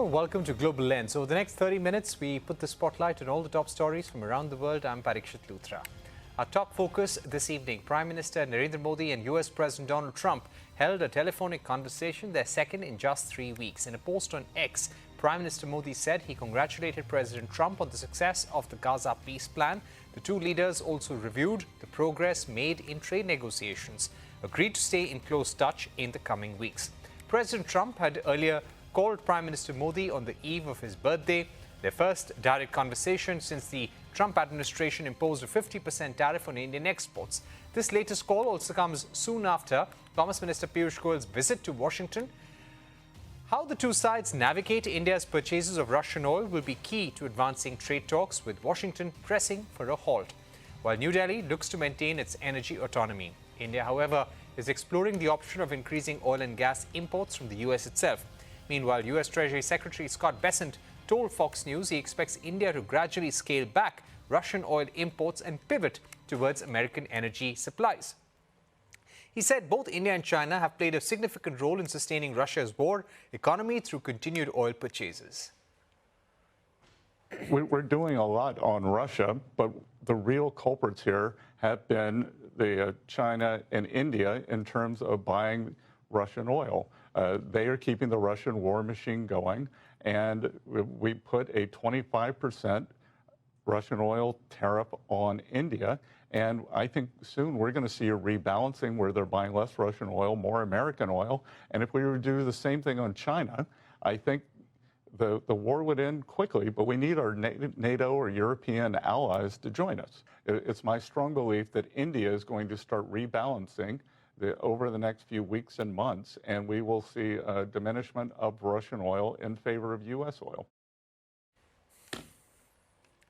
Hello, welcome to Global Lens. Over the next 30 minutes, we put the spotlight on all the top stories from around the world. I'm Parikshit Luthra. Our top focus this evening, Prime Minister Narendra Modi and US President Donald Trump held a telephonic conversation, their second in just 3 weeks. In a post on X, Prime Minister Modi said he congratulated President Trump on the success of the Gaza peace plan. The two leaders also reviewed the progress made in trade negotiations, agreed to stay in close touch in the coming weeks. President Trump had earlier called Prime Minister Modi on the eve of his birthday, their first direct conversation since the Trump administration imposed a 50% tariff on Indian exports. This latest call also comes soon after Commerce Minister Piyush Goyal's visit to Washington. How the two sides navigate India's purchases of Russian oil will be key to advancing trade talks, with Washington pressing for a halt, while New Delhi looks to maintain its energy autonomy. India, however, is exploring the option of increasing oil and gas imports from the US itself. Meanwhile, US Treasury Secretary Scott Bessent told Fox News he expects India to gradually scale back Russian oil imports and pivot towards American energy supplies. He said both India and China have played a significant role in sustaining Russia's war economy through continued oil purchases. We're doing a lot on Russia, but the real culprits here have been China and India in terms of buying Russian oil. They are keeping the Russian war machine going, and we put a 25% Russian oil tariff on India. And I think soon we're going to see a rebalancing where they're buying less Russian oil, more American oil. And if we were to do the same thing on China, I think the war would end quickly, but we need our NATO or European allies to join us. It's my strong belief that India is going to start rebalancing over the next few weeks and months, and we will see a diminishment of Russian oil in favor of U.S. oil.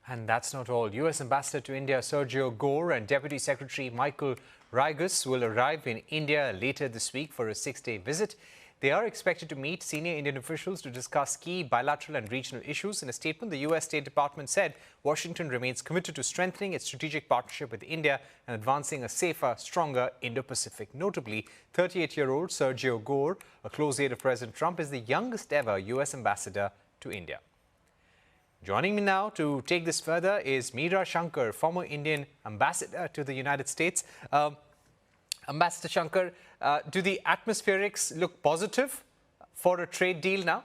And that's not all. U.S. Ambassador to India Sergio Gore and Deputy Secretary Michael Rygus will arrive in India later this week for a 6-day visit. They are expected to meet senior Indian officials to discuss key bilateral and regional issues. In a statement, the U.S. State Department said Washington remains committed to strengthening its strategic partnership with India and advancing a safer, stronger Indo-Pacific. Notably, 38-year-old Sergio Gore, a close aide of President Trump, is the youngest ever U.S. ambassador to India. Joining me now to take this further is Meera Shankar, former Indian ambassador to the United States. Ambassador Shankar, do the atmospherics look positive for a trade deal now?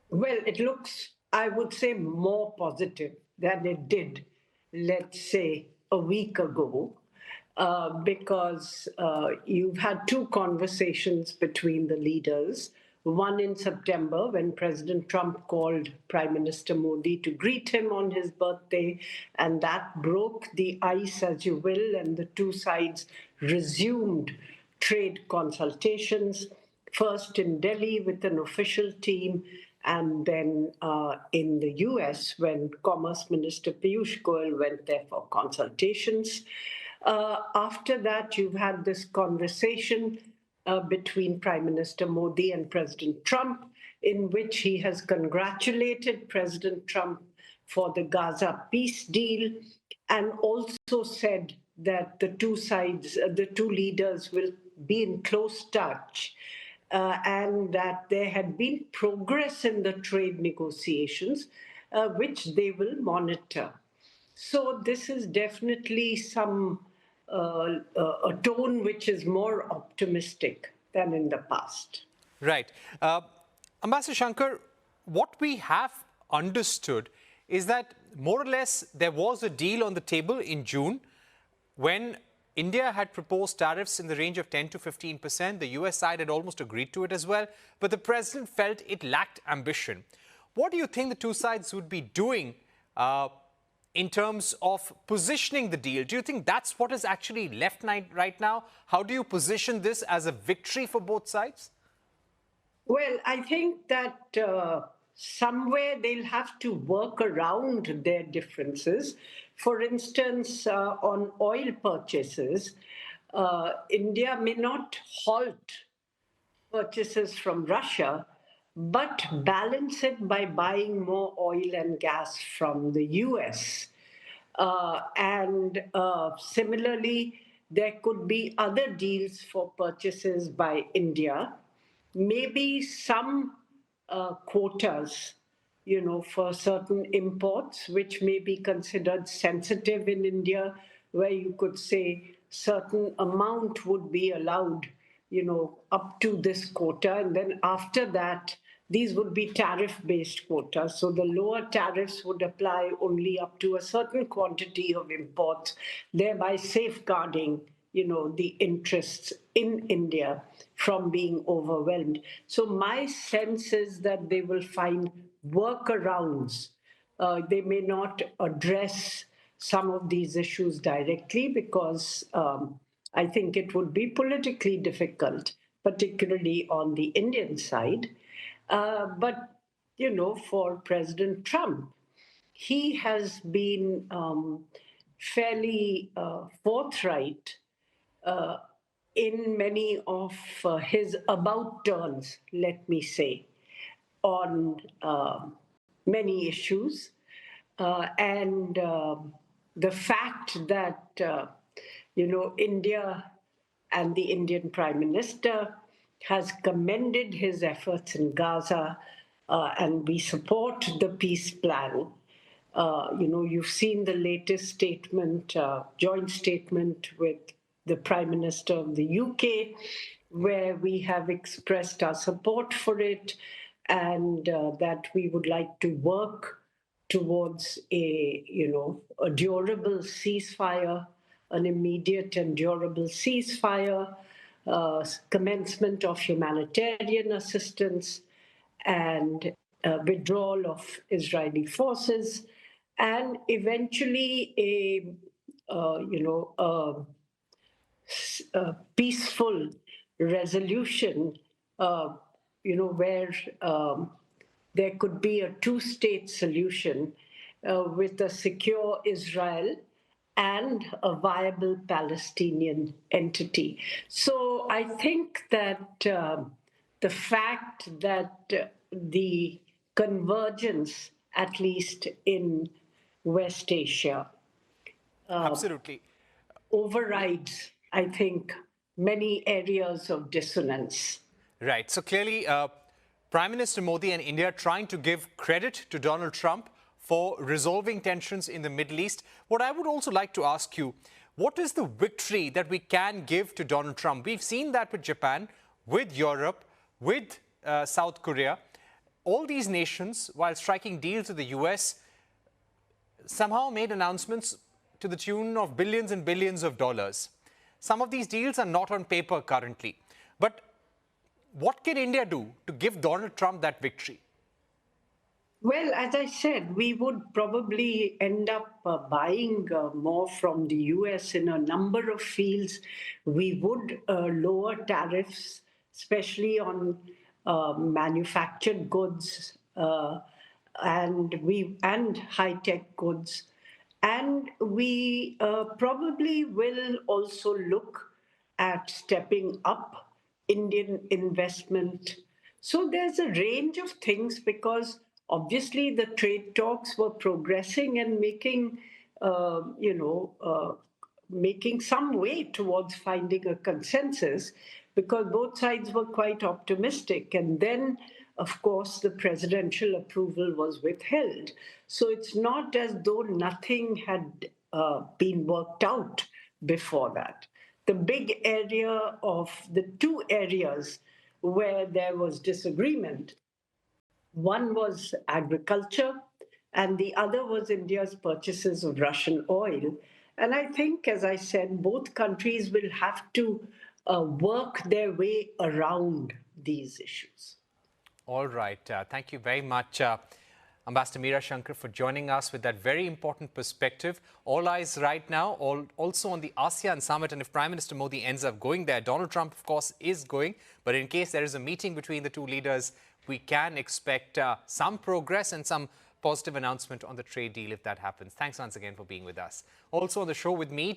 Well, it looks, I would say, more positive than it did, let's say, a week ago, because you've had two conversations between the leaders. One in September, when President Trump called Prime Minister Modi to greet him on his birthday, and that broke the ice, as you will, and the two sides resumed trade consultations, first in Delhi with an official team, and then in the US when Commerce Minister Piyush Goyal went there for consultations. After that, you've had this conversation between Prime Minister Modi and President Trump, in which he has congratulated President Trump for the Gaza peace deal, and also said that the two sides, the two leaders will be in close touch, and that there had been progress in the trade negotiations, which they will monitor. So this is definitely a tone which is more optimistic than in the past. Right. Ambassador Shankar, what we have understood is that more or less there was a deal on the table in June when India had proposed tariffs in the range of 10 to 15%. The US side had almost agreed to it as well, but the president felt it lacked ambition. What do you think the two sides would be doing in terms of positioning the deal? Do you think that's what is actually left right now? How do you position this as a victory for both sides? Well, I think that somewhere they'll have to work around their differences. For instance, on oil purchases, India may not halt purchases from Russia, but balance it by buying more oil and gas from the US. Similarly, there could be other deals for purchases by India, maybe some quotas, for certain imports, which may be considered sensitive in India, where you could say certain amount would be allowed, up to this quota. And then after that, these would be tariff-based quotas. So the lower tariffs would apply only up to a certain quantity of imports, thereby safeguarding the interests in India from being overwhelmed. So my sense is that they will find workarounds. They may not address some of these issues directly because I think it would be politically difficult, particularly on the Indian side. But, for President Trump, he has been fairly forthright in many of his about turns, let me say, on many issues. And the fact that, India and the Indian Prime Minister has commended his efforts in Gaza, and we support the peace plan. You've seen the latest statement, joint statement with the Prime Minister of the UK, where we have expressed our support for it and that we would like to work towards a durable ceasefire, an immediate and durable ceasefire, commencement of humanitarian assistance, and withdrawal of Israeli forces, and eventually a peaceful resolution, where there could be a two-state solution with a secure Israel and a viable Palestinian entity. So I think that the fact that the convergence, at least in West Asia, Absolutely. overrides, I think, many areas of dissonance. Right. So clearly, Prime Minister Modi and India trying to give credit to Donald Trump for resolving tensions in the Middle East. What I would also like to ask you, what is the victory that we can give to Donald Trump? We've seen that with Japan, with Europe, with South Korea. All these nations, while striking deals with the US, somehow made announcements to the tune of billions and billions of dollars. Some of these deals are not on paper currently. But what can India do to give Donald Trump that victory? Well, as I said, we would probably end up buying more from the US in a number of fields. We would lower tariffs, especially on manufactured goods and high-tech goods. And we probably will also look at stepping up Indian investment. So there's a range of things because obviously the trade talks were progressing and making some way towards finding a consensus because both sides were quite optimistic. And then, of course, the presidential approval was withheld. So it's not as though nothing had been worked out before that. The big area of the two areas where there was disagreement, one was agriculture and the other was India's purchases of Russian oil. And I think, as I said, both countries will have to work their way around these issues. All right. Thank you very much, Ambassador Meera Shankar, for joining us with that very important perspective. All eyes right now, also on the ASEAN summit. And if Prime Minister Modi ends up going there, Donald Trump, of course, is going. But in case there is a meeting between the two leaders, we can expect some progress and some positive announcement on the trade deal if that happens. Thanks once again for being with us. Also on the show with me